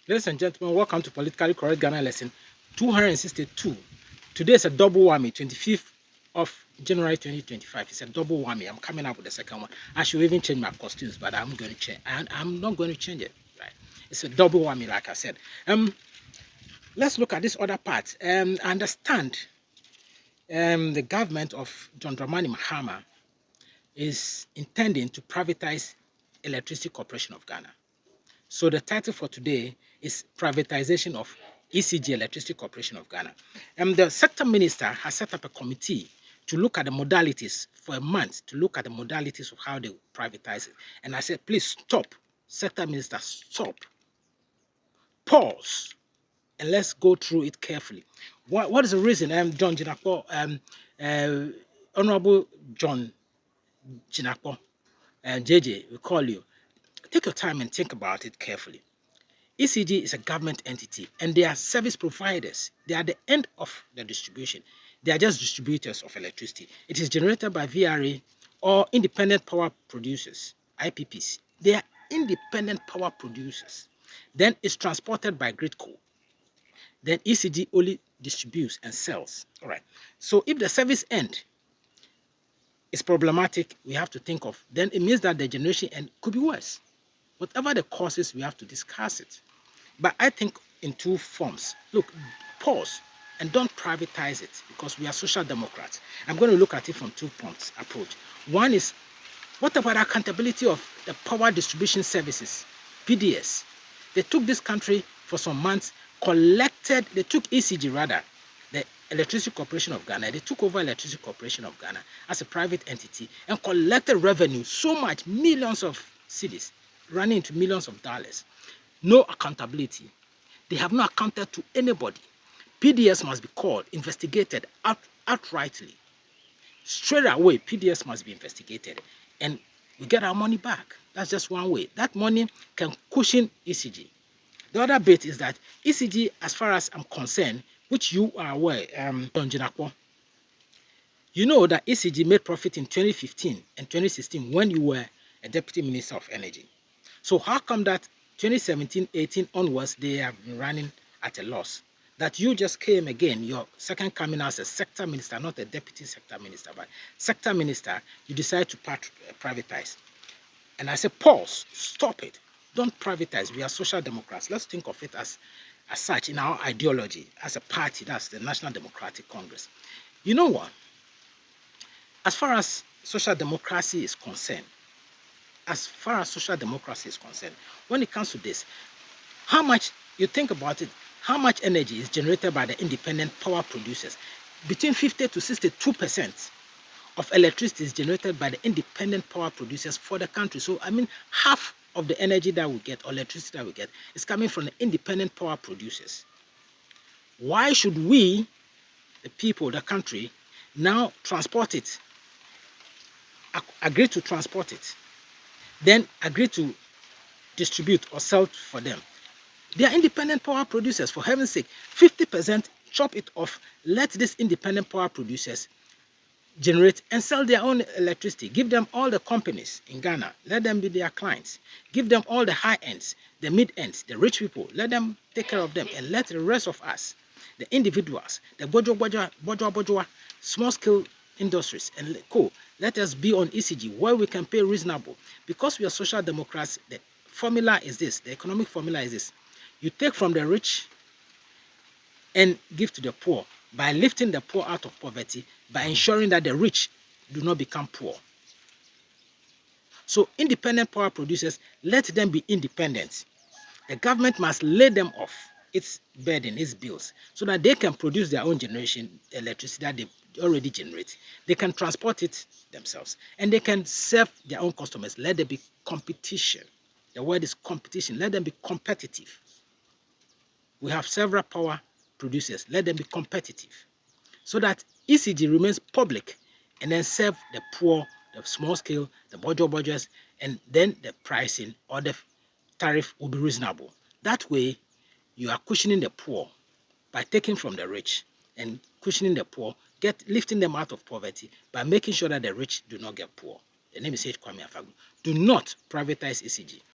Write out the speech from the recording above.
Ladies and gentlemen, welcome to Politically Correct Ghana lesson 262. Today is a double whammy, 25th of January 2025. It's a double whammy. I'm coming up with the second one. I should even change my costumes, but I'm going to change. I'm not going to change it. Right? It's a double whammy, like I said. Let's look at this other part. I understand the government of John Dramani Mahama is intending to privatize Electricity Corporation of Ghana. So the title for today is Privatization of ECG, Electricity Corporation of Ghana. The sector minister has set up a committee to look at the modalities for a month, to look at the modalities of how they privatize it. And I said, please stop, sector minister, stop, pause, and let's go through it carefully. What is the reason? John Jinakpo, Honorable John Jinakpo, and JJ, we call you. Take your time and think about it carefully. ECG is a government entity and they are service providers. They are the end of the distribution. They are just distributors of electricity. It is generated by VRA or independent power producers, IPPs. They are independent power producers. Then it's transported by Gridco. Then ECG only distributes and sells. All right. So if the service end is problematic, we have to think of, then it means that the generation end could be worse. Whatever the causes, we have to discuss it. But I think in two forms. Look, pause and don't privatize it because we are social democrats. I'm going to look at it from 2 points approach. One is, what about accountability of the power distribution services, PDS? They took this country for some months, they took ECG rather, the Electricity Corporation of Ghana, they took over Electricity Corporation of Ghana as a private entity and collected revenue, so much, millions of cedis, running into millions of dollars. No accountability. They have not accounted to anybody. PDS must be called, investigated outrightly. Straight away, PDS must be investigated. And we get our money back. That's just one way. That money can cushion ECG. The other bit is that ECG, as far as I'm concerned, which you are aware, Don Jinakpo, you know that ECG made profit in 2015 and 2016 when you were a Deputy Minister of Energy. So how come that 2017-18 onwards, they have been running at a loss? That you just came again, your second coming as a sector minister, not a deputy sector minister, but sector minister, you decide to privatize. And I say, pause, stop it. Don't privatize. We are social democrats. Let's think of it as such in our ideology, as a party, that's the National Democratic Congress. You know what? As far as social democracy is concerned, when it comes to this, how much, you think about it, how much energy is generated by the independent power producers? Between 50 to 62% of electricity is generated by the independent power producers for the country. So, I mean, half of the energy that we get, or electricity that we get, is coming from the independent power producers. Why should we, the people, the country, now transport it, agree to transport it, then agree to distribute or sell for them? They are independent power producers, for heaven's sake. 50%, chop it off. Let these independent power producers generate and sell their own electricity. Give them all the companies in Ghana. Let them be their clients. Give them all the high ends, the mid ends, the rich people. Let them take care of them, and let the rest of us, the individuals, the bourgeois, small scale industries and co, let us be on ECG where we can pay reasonable. Because we are social democrats, the formula is this, the economic formula is this. You take from the rich and give to the poor by lifting the poor out of poverty, by ensuring that the rich do not become poor. So independent power producers, let them be independent. The government must lay them off its burden, its bills, so that they can produce their own generation electricity that they already generate. They can transport it themselves and they can serve their own customers. Let there be competition. The word is competition. Let them be competitive. We have several power producers. Let them be competitive so that ECG remains public and then serve the poor, the small scale, the bourgeois, and then the pricing or the tariff will be reasonable. That way, you are cushioning the poor by taking from the rich and cushioning the poor, lifting them out of poverty by making sure that the rich do not get poor. The name is H. Kwame Afagu. Do not privatize ECG.